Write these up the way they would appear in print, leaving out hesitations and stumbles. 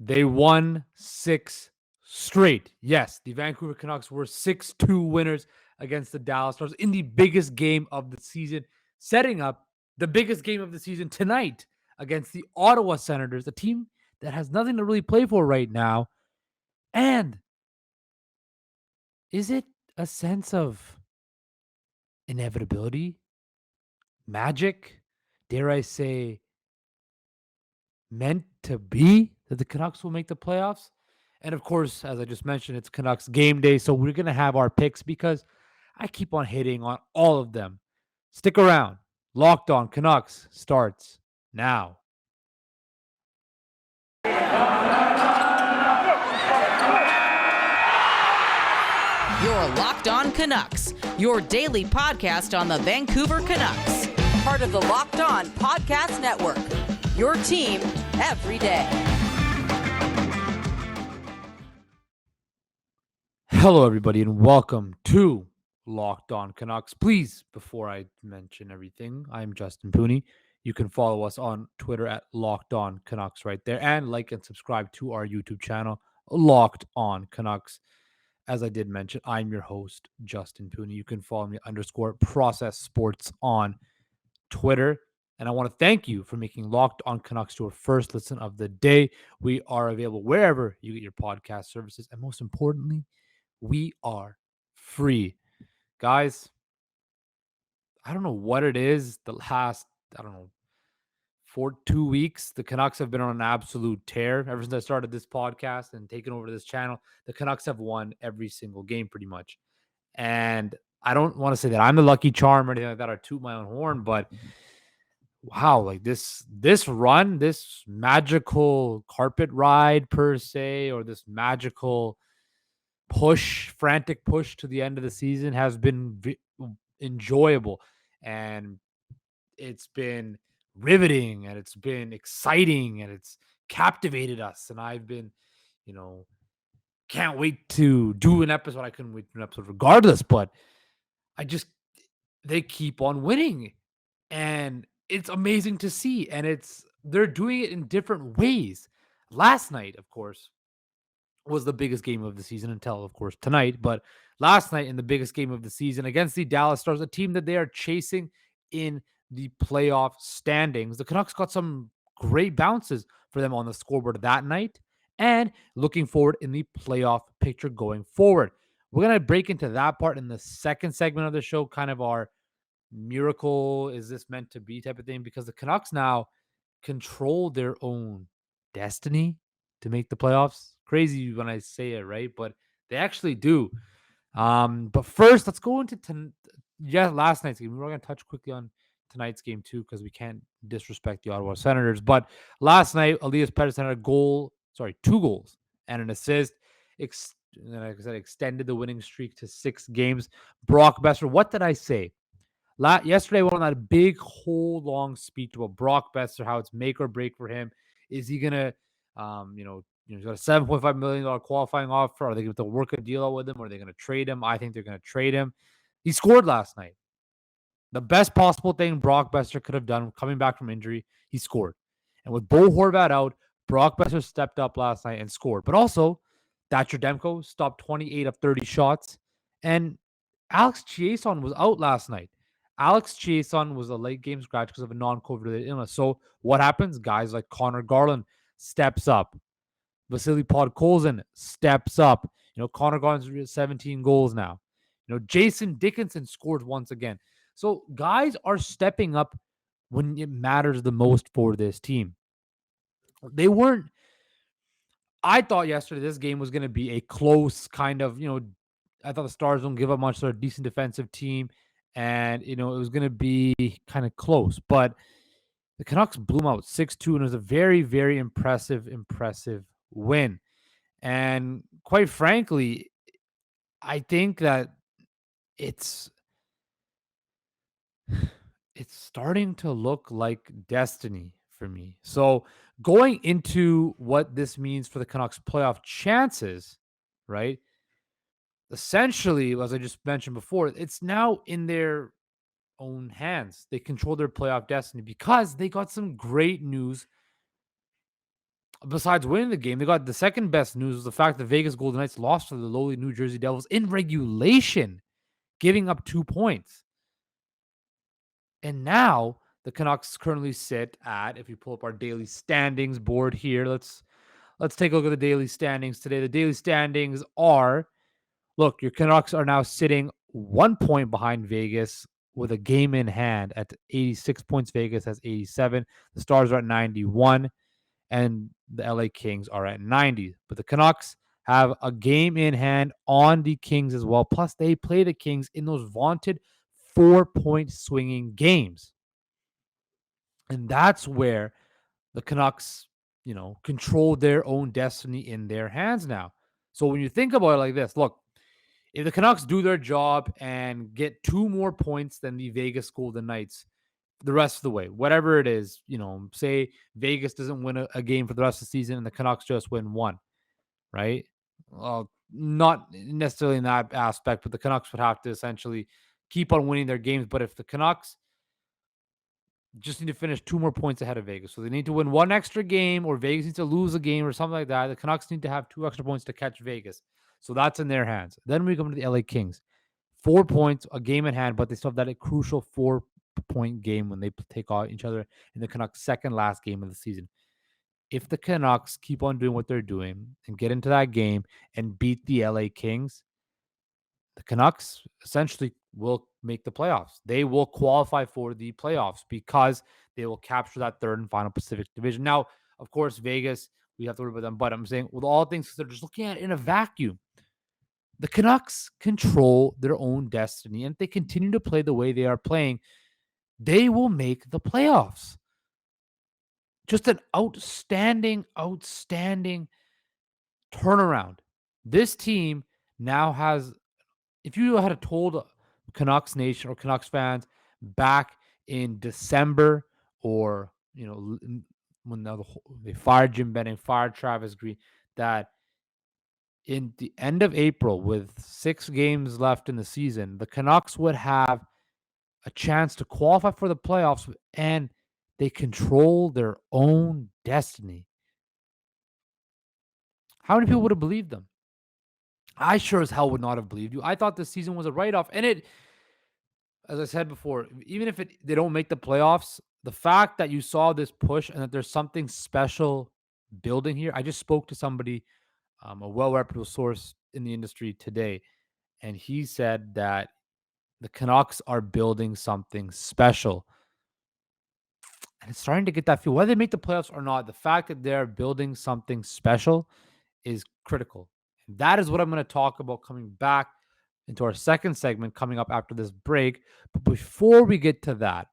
They won 6 straight. Yes, the Vancouver Canucks were 6-2 winners against the Dallas Stars in the biggest game of the season, setting up the biggest game of the season tonight against the Ottawa Senators, a team that has nothing to really play for right now. And is it a sense of inevitability, magic, dare I say, meant to be that the Canucks will make the playoffs? And of course, as I just mentioned, it's Canucks game day. So we're going to have our picks because I keep on hitting on all of them. Stick around. Locked On Canucks starts now. You're Locked On Canucks, your daily podcast on the Vancouver Canucks. Part of the Locked On Podcast Network, your team every day. Hello, everybody, and welcome to Locked On Canucks. Please, before I mention everything, I'm Justin Pooney. You can follow us on Twitter at Locked On Canucks right there, and like and subscribe to our YouTube channel, Locked On Canucks. As I did mention, I'm your host, Justin Pooney. You can follow me _Process Sports on Twitter. And I want to thank you for making Locked On Canucks your first listen of the day. We are available wherever you get your podcast services. And most importantly, we are free. Guys, I don't know what it is. The last, 2 weeks, the Canucks have been on an absolute tear. Ever since I started this podcast and taken over this channel, the Canucks have won every single game pretty much. And I don't want to say that I'm the lucky charm or anything like that or toot my own horn, but wow, like this run, this magical carpet ride per se, or this magical frantic push to the end of the season has been enjoyable, and it's been riveting, and it's been exciting, and it's captivated us. And I've been, can't wait to do an episode. I couldn't wait to do an episode regardless, but they keep on winning, and it's amazing to see. And they're doing it in different ways. Last night, of course, was the biggest game of the season until, of course, tonight. But last night in the biggest game of the season against the Dallas Stars, a team that they are chasing in the playoff standings, the Canucks got some great bounces for them on the scoreboard that night, and looking forward in the playoff picture going forward. We're going to break into that part in the second segment of the show, kind of our miracle, is this meant to be type of thing, because the Canucks now control their own destiny to make the playoffs. Crazy when I say it, right? But they actually do. But first, let's go into last night's game. We're going to touch quickly on tonight's game too, because we can't disrespect the Ottawa Senators. But last night, Elias Pettersson had 2 goals and an assist. Like I said, extended the winning streak to 6 games. Brock Boeser, what did I say? Yesterday, I went on that big whole long speech about Brock Boeser, how it's make or break for him. Is he gonna, he's got a $7.5 million qualifying offer? Are they going to work a deal out with him, or are they going to trade him? I think they're going to trade him. He scored last night. The best possible thing Brock Boeser could have done coming back from injury, he scored. And with Bo Horvat out, Brock Boeser stepped up last night and scored. But also, Thatcher Demko stopped 28 of 30 shots, and Alex Chiasson was out last night. Alex Chiasson was a late game scratch because of a non-COVID illness. So what happens? Guys like Connor Garland steps up. Vasily Podkolzin steps up. Connor Garland's 17 goals now. Jason Dickinson scored once again. So guys are stepping up when it matters the most for this team. I thought yesterday this game was going to be a close kind of, I thought the Stars don't give up much. They're a decent defensive team. And, it was going to be kind of close. But the Canucks blew them out 6-2, and it was a very, very impressive win. And quite frankly, I think that it's starting to look like destiny for me. So going into what this means for the Canucks playoff chances, right? Essentially, as I just mentioned before, it's now in their own hands. They control their playoff destiny because they got some great news besides winning the game, they got the second best news was the fact that Vegas Golden Knights lost to the lowly New Jersey Devils in regulation, giving up 2 points. And now the Canucks currently sit at, if you pull up our daily standings board here, let's take a look at the daily standings today. The daily standings are, look, your Canucks are now sitting 1 point behind Vegas with a game in hand at 86 points. Vegas has 87. The Stars are at 91, and the LA Kings are at 90. But the Canucks have a game in hand on the Kings as well. Plus, they play the Kings in those vaunted 4 point swinging games. And that's where the Canucks, control their own destiny in their hands now. So when you think about it like this, look, if the Canucks do their job and get 2 more points than the Vegas Golden Knights the rest of the way, whatever it is, say Vegas doesn't win a game for the rest of the season and the Canucks just win one, right? Well, not necessarily in that aspect, but the Canucks would have to essentially keep on winning their games. But if the Canucks just need to finish 2 more points ahead of Vegas. So they need to win one extra game, or Vegas needs to lose a game or something like that. The Canucks need to have 2 extra points to catch Vegas. So that's in their hands. Then we come to the LA Kings. 4 points, a game in hand, but they still have that crucial 4 point game when they take on each other in the Canucks' second last game of the season. If the Canucks keep on doing what they're doing and get into that game and beat the LA Kings, the Canucks essentially will make the playoffs. They will qualify for the playoffs because they will capture that third and final Pacific Division. Now, of course, Vegas, we have to worry about them, but I'm saying with all things, they're just looking at it in a vacuum. The Canucks control their own destiny, and if they continue to play the way they are playing, they will make the playoffs. Just an outstanding turnaround. This team now has, if you had told Canucks Nation or Canucks fans back in December, or when they fired Jim Benning, fired Travis Green, that in the end of April, with 6 games left in the season, the Canucks would have a chance to qualify for the playoffs, and they control their own destiny. How many people would have believed them? I sure as hell would not have believed you. I thought this season was a write-off, and it, as I said before, even if they don't make the playoffs, the fact that you saw this push and that there's something special building here. I just spoke to somebody, a well-reputable source in the industry today, and he said that the Canucks are building something special. And it's starting to get that feel. Whether they make the playoffs or not, the fact that they're building something special is critical. And that is what I'm going to talk about coming back into our second segment coming up after this break. But before we get to that,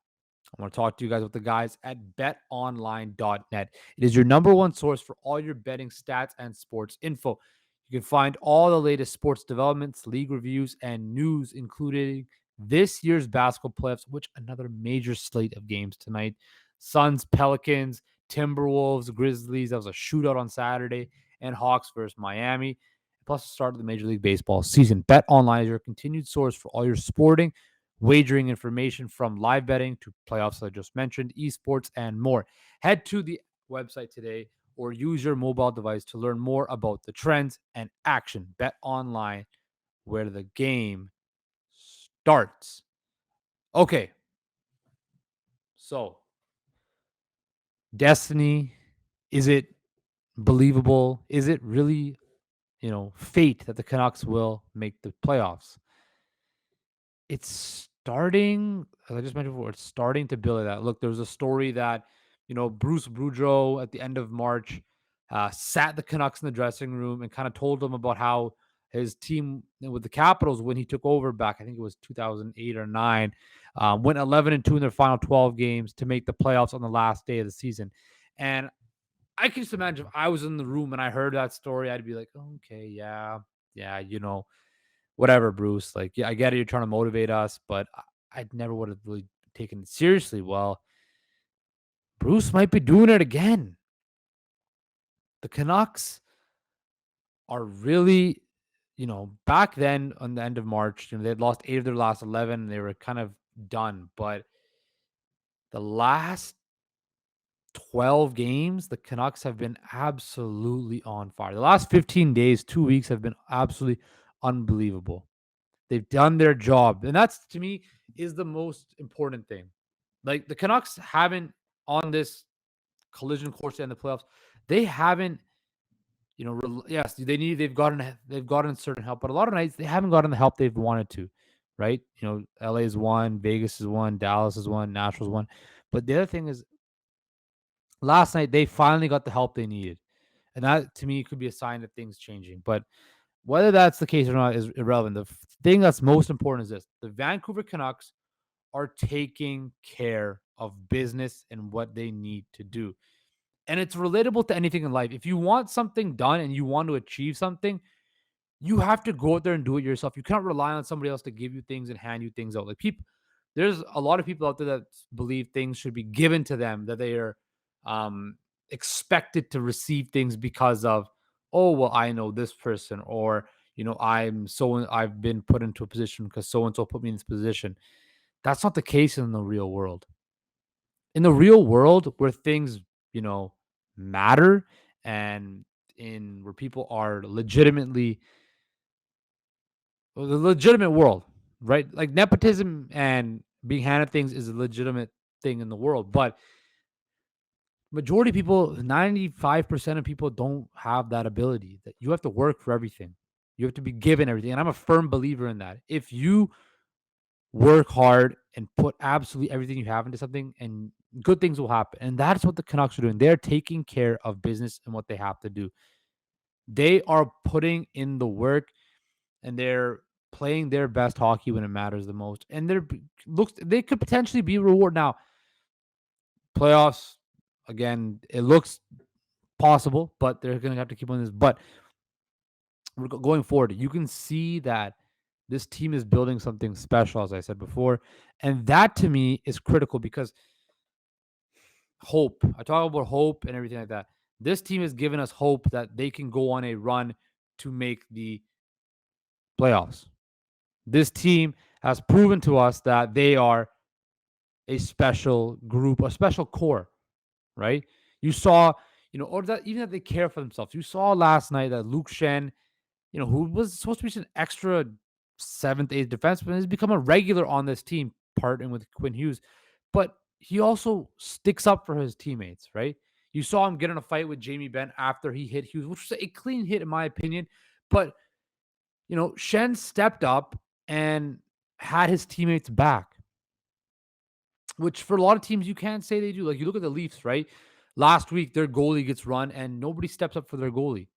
I want to talk to you guys with the guys at betonline.net. It is your number one source for all your betting stats and sports info. You can find all the latest sports developments, league reviews, and news, including this year's basketball playoffs, which another major slate of games tonight. Suns, Pelicans, Timberwolves, Grizzlies. That was a shootout on Saturday, and Hawks versus Miami. Plus the start of the Major League Baseball season. BetOnline is your continued source for all your sporting wagering information, from live betting to playoffs I just mentioned, esports, and more. Head to the website today or use your mobile device to learn more about the trends and action. Bet online, where the game starts. Okay. So, destiny, is it believable? Is it really, fate that the Canucks will make the playoffs? It's starting, as I just mentioned before, it's starting to build that. Look, there was a story that, Bruce Boudreau at the end of March sat the Canucks in the dressing room and kind of told them about how his team with the Capitals, when he took over back, I think it was 2008 or 9, went 11-2 in their final 12 games to make the playoffs on the last day of the season. And I can just imagine if I was in the room and I heard that story, I'd be like, okay, yeah, whatever, Bruce. Like, yeah, I get it. You're trying to motivate us, but I never would have really taken it seriously. Well, Bruce might be doing it again. The Canucks are really, back then on the end of March, they had lost 8 of their last 11. And they were kind of done. But the last 12 games, the Canucks have been absolutely on fire. The last 15 days, 2 weeks have been absolutely unbelievable. They've done their job, and that's to me is the most important thing. Like the Canucks haven't on this collision course in the playoffs. They haven't, yes, they've gotten certain help, but a lot of nights they haven't gotten the help they've wanted to, right? LA is one, Vegas is one, Dallas is one, Nashville's one. But the other thing is last night they finally got the help they needed. And that to me could be a sign of things changing. But whether that's the case or not is irrelevant. The thing that's most important is this: the Vancouver Canucks are taking care of business and what they need to do. And it's relatable to anything in life. If you want something done and you want to achieve something, you have to go out there and do it yourself. You cannot rely on somebody else to give you things and hand you things out. Like people, there's a lot of people out there that believe things should be given to them, that they are um, expected to receive things because of, oh, well, I know this person, or I've been put into a position because so and so put me in this position. That's not the case in the real world. In the real world, where things you know matter, and in where people are legitimately the legitimate world, right? Like nepotism and being handed things is a legitimate thing in the world, but majority of people, 95% of people don't have that ability. That you have to work for everything. You have to be given everything. And I'm a firm believer in that. If you work hard and put absolutely everything you have into something, and good things will happen. And that's what the Canucks are doing. They're taking care of business and what they have to do. They are putting in the work, and they're playing their best hockey when it matters the most. And they could potentially be rewarded. Now, playoffs, again, it looks possible, but they're going to have to keep on this. But going forward, you can see that this team is building something special, as I said before. And that to me is critical because hope, I talk about hope and everything like that. This team has given us hope that they can go on a run to make the playoffs. This team has proven to us that they are a special group, a special core, right? You saw, or that even that they care for themselves. You saw last night that Luke Shen, who was supposed to be an extra seventh, eighth defenseman, has become a regular on this team, partnering with Quinn Hughes. But he also sticks up for his teammates, right? You saw him get in a fight with Jamie Benn after he hit Hughes, which was a clean hit in my opinion. But Shen stepped up and had his teammates back, which for a lot of teams you can't say they do. Like you look at the Leafs, right? Last week their goalie gets run and nobody steps up for their goalie.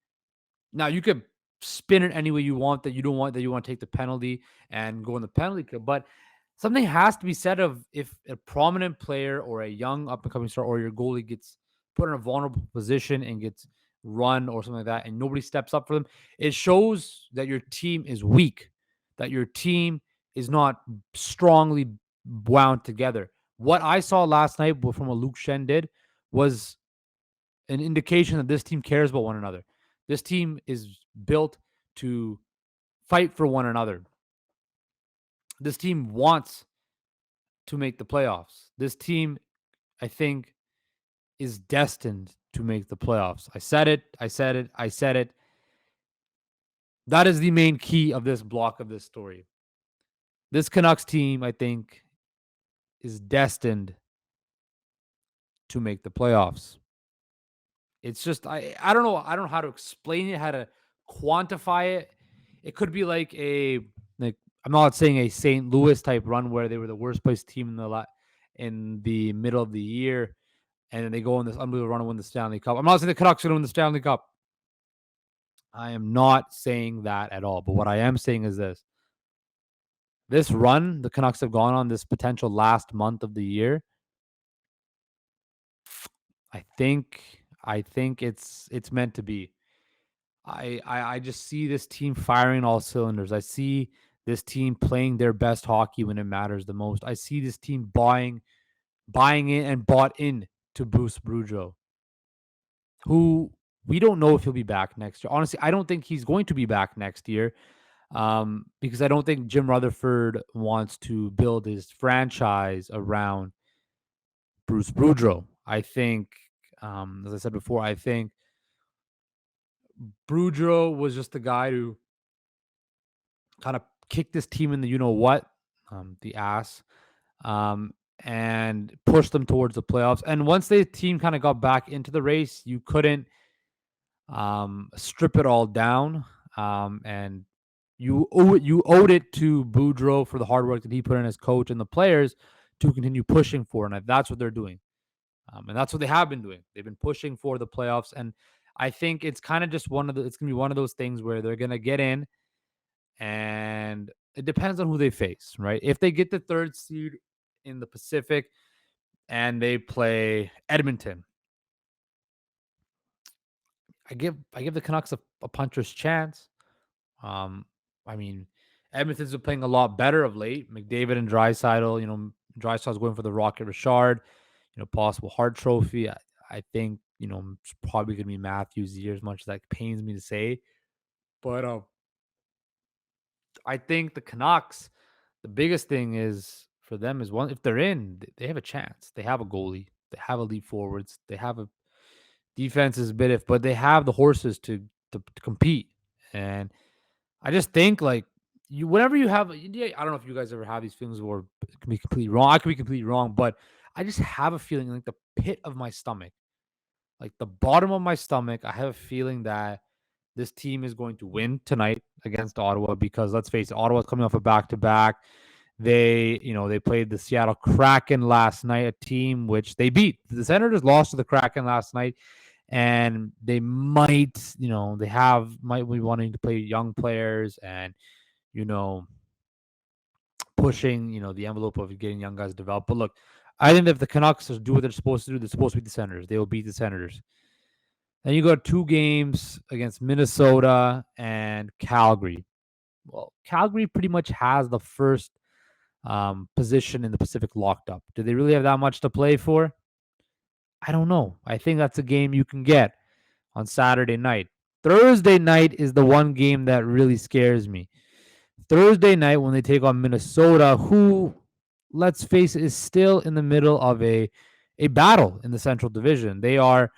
Now you could spin it any way you want, that you don't want, that you want to take the penalty and go in the penalty kill, but something has to be said of if a prominent player or a young up and coming star or your goalie gets put in a vulnerable position and gets run or something like that, and nobody steps up for them. It shows that your team is weak, that your team is not strongly wound together. What I saw last night from what Luke Shen did was an indication that this team cares about one another. This team is built to fight for one another. This team wants to make the playoffs. This team, I think, is destined to make the playoffs. I said it. I said it. I said it. That is the main key of this block of this story. This Canucks team, I think, is destined to make the playoffs. It's just I don't know. I don't know how to explain it, how to quantify it. It could be like I'm not saying a St. Louis type run where they were the worst placed team in the middle of the year, and then they go on this unbelievable run and win the Stanley Cup. I'm not saying the Canucks are going to win the Stanley Cup. I am not saying that at all. But what I am saying is this: this run the Canucks have gone on, this potential last month of the year, I think it's meant to be. I just see this team firing all cylinders. I see this team playing their best hockey when it matters the most. I see this team buying in and bought in to Bruce Boudreau, who we don't know if he'll be back next year. Honestly, I don't think he's going to be back next year, because I don't think Jim Rutherford wants to build his franchise around Bruce Boudreau. I think As I said before, I think Boudreaux was just the guy who kind of kicked this team in the you know what, the ass, um, and pushed them towards the playoffs. And once the team kind of got back into the race, you couldn't strip it all down. And you owed it to Boudreaux for the hard work that he put in as coach and the players to continue pushing for, and that's what they're doing. And that's what they have been doing. They've been pushing for the playoffs, and I think it's kind of just it's gonna be one of those things where they're gonna get in, and it depends on who they face, right? If they get the third seed in the Pacific and they play Edmonton, I give the Canucks a puncher's chance. Um, I mean, Edmonton's been playing a lot better of late. McDavid and Draisaitl, Draisaitl's going for the Rocket Richard, possible Hart Trophy. I think it's probably gonna be Matthews' year, as much as that pains me to say. But I think the Canucks, the biggest thing is for them is one, if they're in, they have a chance. They have a goalie, they have elite forwards, they have a defense is a bit if, but they have the horses to compete. And I just think like whenever you have, yeah, I don't know if you guys ever have these feelings or it can be completely wrong. I could be completely wrong, but I just have a feeling like the pit of my stomach, like the bottom of my stomach, I have a feeling that this team is going to win tonight against Ottawa because let's face it, Ottawa's coming off a back to back. They played the Seattle Kraken last night, a team which they beat. The Senators lost to the Kraken last night, and they might be wanting to play young players and you know pushing the envelope of getting young guys developed. But look, I think that if the Canucks do what they're supposed to do, they're supposed to beat the Senators. They will beat the Senators. Then you go to 2 games against Minnesota and Calgary. Well, Calgary pretty much has the first position in the Pacific locked up. Do they really have that much to play for? I don't know. I think that's a game you can get on Saturday night. Thursday night is the one game that really scares me. Thursday night when they take on Minnesota, who, let's face it, is still in the middle of a battle in the Central Division. They are,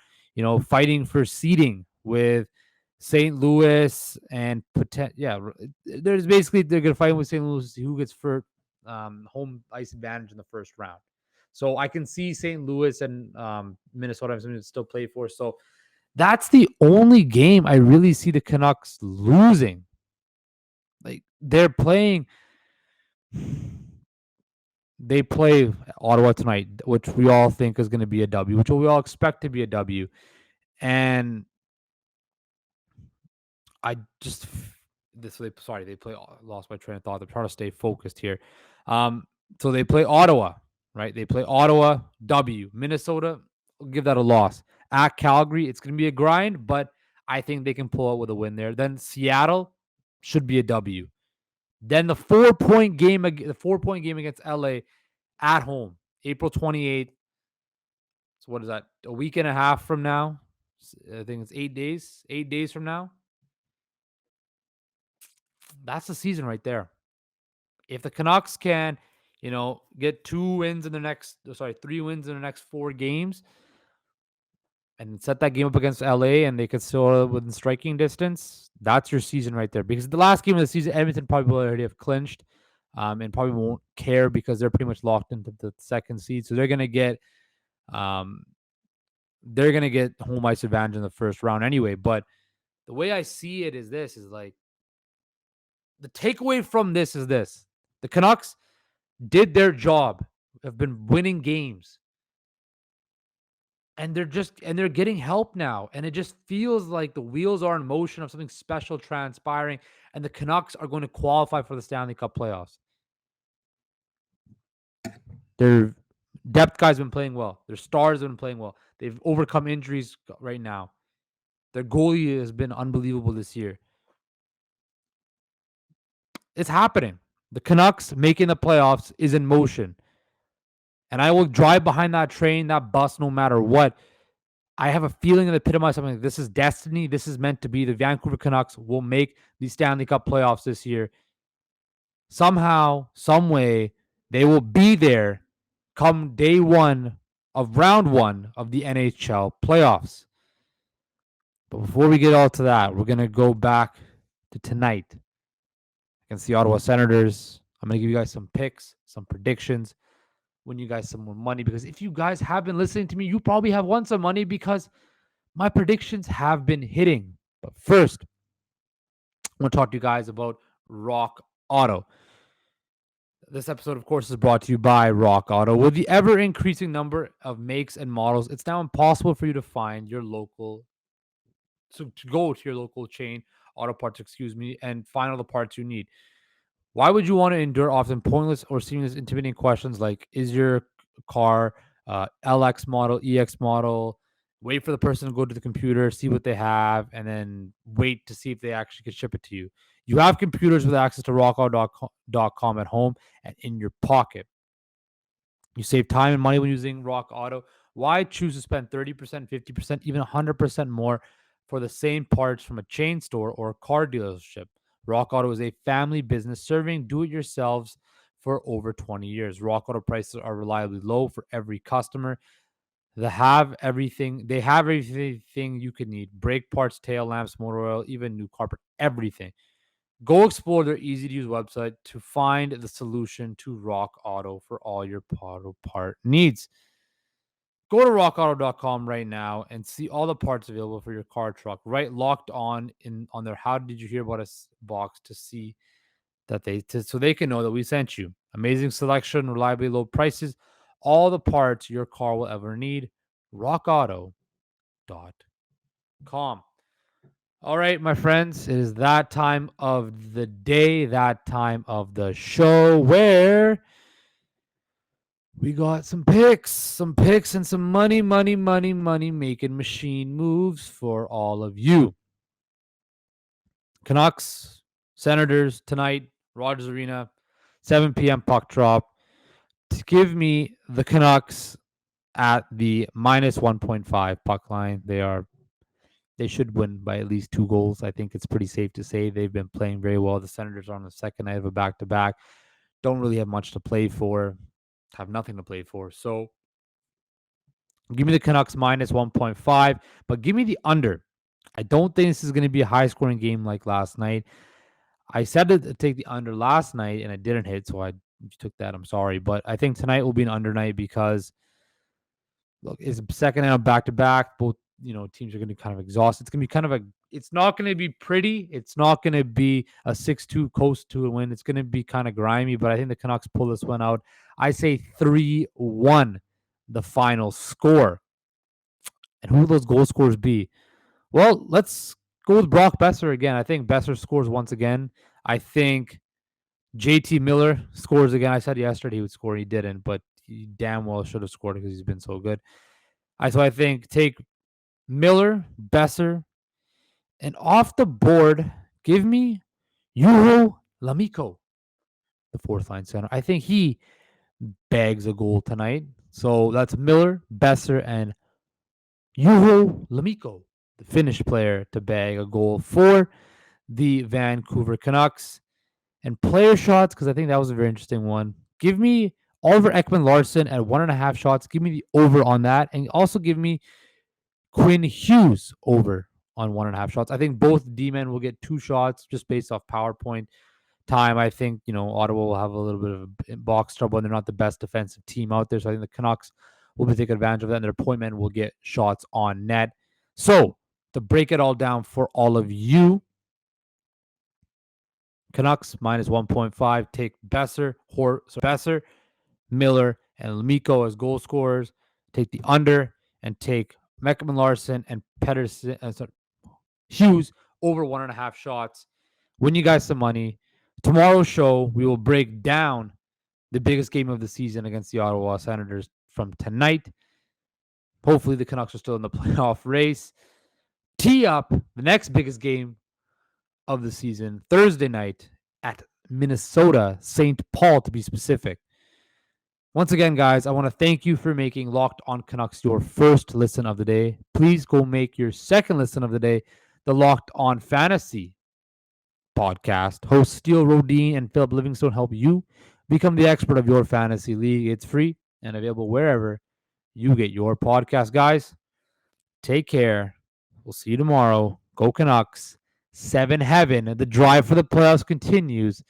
fighting for seeding with St. Louis and there's basically they're gonna fight with St. Louis who gets for home ice advantage in the first round. So I can see St. Louis and Minnesota have something to still play for. So that's the only game I really see the Canucks losing. Like they're playing, they play Ottawa tonight, which we all think is going to be a W, which we all expect to be a W. And I just they play lost my train of thought. They're trying to stay focused here. So they play Ottawa, right? They play Ottawa, W. Minnesota, will give that a loss. At Calgary, it's going to be a grind, but I think they can pull out with a win there. Then Seattle should be a W. Then the 4-point game against LA at home, April 28th. So what is that? A week and a half from now? I think it's 8 days. 8 days from now. That's the season right there. If the Canucks can, get 3 wins in the next 4 games and set that game up against LA and they could still within striking distance, that's your season right there. Because the last game of the season, Edmonton probably will already have clinched and probably won't care because they're pretty much locked into the second seed. So they're going to get home ice advantage in the first round anyway. But the way I see it is like the takeaway from this is this. The Canucks did their job, have been winning games. And they're getting help now. And it just feels like the wheels are in motion of something special transpiring. And the Canucks are going to qualify for the Stanley Cup playoffs. Their depth guys have been playing well. Their stars have been playing well. They've overcome injuries right now. Their goalie has been unbelievable this year. It's happening. The Canucks making the playoffs is in motion. And I will drive behind that train, that bus, no matter what. I have a feeling in the pit of my stomach, like this is destiny. This is meant to be. The Vancouver Canucks will make the Stanley Cup playoffs this year. Somehow, some way, they will be there come day one of round one of the NHL playoffs. But before we get all to that, we're going to go back to tonight against the Ottawa Senators. I'm going to give you guys some picks, some predictions, win you guys some more money. Because if you guys have been listening to me, you probably have won some money because my predictions have been hitting. But first, I want to talk to you guys about Rock Auto. This episode, of course, is brought to you by Rock Auto. With the ever-increasing number of makes and models, it's now impossible for you to find your local, to go to your local chain, auto parts, and find all the parts you need. Why would you want to endure often pointless or seemingly intimidating questions like, is your car LX model, EX model? Wait for the person to go to the computer, see what they have, and then wait to see if they actually can ship it to you. You have computers with access to rockauto.com at home and in your pocket. You save time and money when using Rock Auto. Why choose to spend 30%, 50%, even 100% more for the same parts from a chain store or a car dealership? Rock Auto is a family business serving do-it-yourselves for over 20 years. Rock Auto prices are reliably low for every customer. They have everything you could need: brake parts, tail lamps, motor oil, even new carpet, everything. Go explore their easy-to-use website to find the solution to Rock Auto for all your auto part needs. Go to rockauto.com right now and see all the parts available for your car, truck. Right, locked on their "How did you hear about us" box to see that so they can know that we sent you. Amazing selection, reliably low prices, all the parts your car will ever need. rockauto.com. All right, my friends, it is that time of the day, that time of the show where we got some picks, and some money making machine moves for all of you. Canucks, Senators tonight, Rogers Arena, 7 p.m. puck drop. To give me the Canucks at the minus 1.5 puck line. They should win by at least 2 goals. I think it's pretty safe to say they've been playing very well. The Senators are on the second night of a back-to-back. Don't really have much to play for. Have nothing to play for. So give me the Canucks minus 1.5, but give me the under. I don't think this is going to be a high-scoring game like last night. I said to take the under last night, and I didn't hit, so I took that. I'm sorry. But I think tonight will be an under night because, look, it's the second night of back-to-back. Both teams are going to be kind of exhausted. It's going to be kind of it's not going to be pretty. It's not going to be a 6-2 coast to a win. It's going to be kind of grimy, but I think the Canucks pull this one out. I say 3-1, the final score. And who will those goal scorers be? Well, let's go with Brock Boeser again. I think Boeser scores once again. I think JT Miller scores again. I said yesterday he would score. He didn't, but he damn well should have scored because he's been so good. So I think take Miller, Boeser, and off the board, give me Juho Lammikko, the fourth line center. I think he bags a goal tonight. So that's Miller, Boeser, and Juho Lammikko, the Finnish player, to bag a goal for the Vancouver Canucks. And player shots, because I think that was a very interesting one. Give me Oliver Ekman-Larsson at 1.5 shots. Give me the over on that. And also give me Quinn Hughes over on 1.5 shots. I think both D-men will get 2 shots just based off PowerPoint time. I think, Ottawa will have a little bit of box trouble, and they're not the best defensive team out there. So I think the Canucks will be taking advantage of that, and their point men will get shots on net. So to break it all down for all of you, Canucks minus 1.5. Take Boeser, Miller, and Lammikko as goal scorers. Take the under and take Ekman-Larsson and Pettersson, Hughes over 1.5 shots. Win you guys some money. Tomorrow's show, we will break down the biggest game of the season against the Ottawa Senators from tonight. Hopefully the Canucks are still in the playoff race. Tee up the next biggest game of the season Thursday night at Minnesota, St. Paul to be specific. Once again, guys, I want to thank you for making Locked On Canucks your first listen of the day. Please go make your second listen of the day the Locked On Fantasy podcast. Hosts Steele Rodine and Philip Livingstone help you become the expert of your fantasy league. It's free and available wherever you get your podcast, guys. Take care. We'll see you tomorrow. Go Canucks. 7 heaven. The drive for the playoffs continues.